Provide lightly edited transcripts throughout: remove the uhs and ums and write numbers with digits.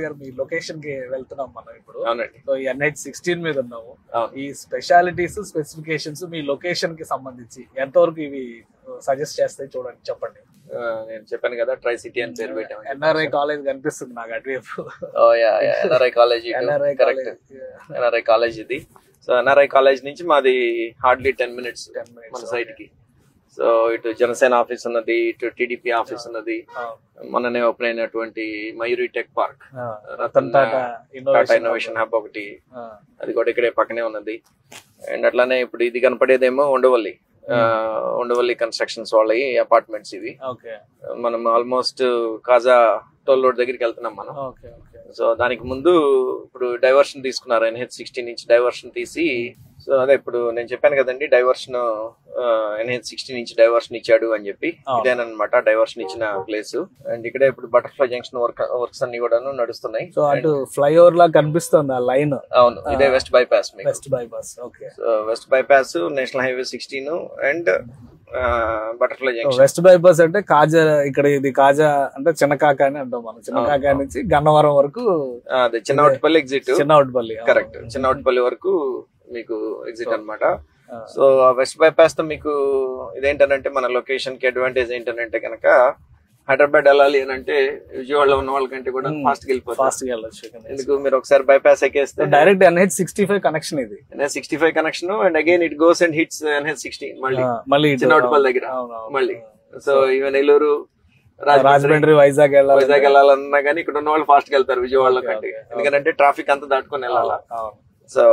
గారు మీ లొకేషన్ కి వెళ్తున్నాం మనం ఇప్పుడు. అవునండి. సో ఈ NH16 మీద ఉన్నాము. ఈ స్పెషాలిటీస్ స్పెసిఫికేషన్స్ మీ లొకేషన్ కి సంబంధించి ఎంతవరకు ఇవి సజెస్ట్ చేస్తాయి చూడండి, చెప్పండి. నేను చెప్పాను కదా ట్రై సిటీ అని పేరు పెట్టాము. NRI కాలేజ్ కనిపిస్తుంది నాకు అటువైపు. NRI college, correct, NRI college ఇది. సో NRI కాలేజ్ నుంచి మాది హార్డ్లీ 10 minutes మన సైడ్ కి. సో ఇటు జనసేన ఆఫీస్ ఉన్నది, ఇటు TDP ఆఫీస్ ఉన్నది, మొన్ననే ఓపెన్ అయినటువంటి Mayuri tech park, Ratan Tata innovation hub ఒకటి, అది కూడా ఇక్కడే పక్కనే ఉన్నది. అండ్ అట్లానే ఇప్పుడు ఇది కనపడేదేమో ఉండవల్లి కన్స్ట్రక్షన్స్ వాళ్ళవి అపార్ట్మెంట్స్ ఇవి. మనం ఆల్మోస్ట్ కాజా టోల్ రోడ్ దగ్గరికి వెళ్తున్నాం మనం. సో దానికి ముందు ఇప్పుడు డైవర్షన్ తీసుకున్నారు, NH16 నుంచి డైవర్షన్ తీసి. సో అదే ఇప్పుడు నేను చెప్పాను కదండి, డైవర్షన్ NH16 నుంచి డైవర్షన్ ఇచ్చాడు అని చెప్పి, ఇదేనమాట డైవర్షన్ ఇచ్చిన ప్లేస్. అండ్ ఇక్కడే ఇప్పుడు బటర్ఫ్లై జంక్షన్ వర్క్స్ అన్ని కూడా నడుస్తున్నాయి. సో అటు ఫ్లైఓవర్ లా కనిపిస్తుంది ఆ లైన్. అవును, ఇదే west bypass. West bypass, national highway 16 and butterfly junction. West bypass అంటే కాజా, ఇక్కడ ఇది కాజా అంటే చిన్నకాక అని అంటాం మనం. చిన్నకాక నుంచి గన్నవరం వరకు అదే చిన్నవటిపల్లి ఎగ్జిట్. చిన్నవటిపల్లి, కరెక్ట్, చిన్నవటిపల్లి వరకు మీకు ఎగ్జిట్ అన్నమాట. సో వెస్ట్ బైపాస్ తో మీకు ఇదేంటనంటే మన లొకేషన్ కి అడ్వాంటేజ్ ఏంటంటే కనుక హైదరాబాద్ వెళ్ళాలి అని అంటే విజయవాడలో ఉన్న వాళ్ళకంటే కూడా ఫాస్ట్ గా వెళ్ళిపోతారు. ఎందుకు మీరు ఒకసారి బైపాస్ ఎక్కేస్తే డైరెక్ట్ NH65 కనెక్షన్, ఇది NH65 connection. And again it goes and hits NH16 మళ్ళీ చిన్నవటిపల్లి దగ్గర మళ్ళీ. సో ఈవెన్ నెల్లూరు, రాజమండ్రి, వైజాగ్ వెళ్ళాలన్నా కానీ ఇక్కడ ఉన్న వాళ్ళు ఫాస్ట్ గా వెళ్తారు విజయవాడలో కంటే, ఎందుకంటే ట్రాఫిక్ అంతా దాటుకొని వెళ్ళాలా. సో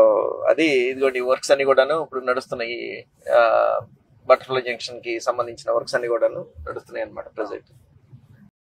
అది ఇదిగోండి వర్క్స్ అన్ని కూడాను ఇప్పుడు నడుస్తున్నాయి. బటర్ఫ్లై జంక్షన్ కి సంబంధించిన వర్క్స్ అన్ని కూడాను నడుస్తున్నాయి అన్నమాట ప్రెసెంట్.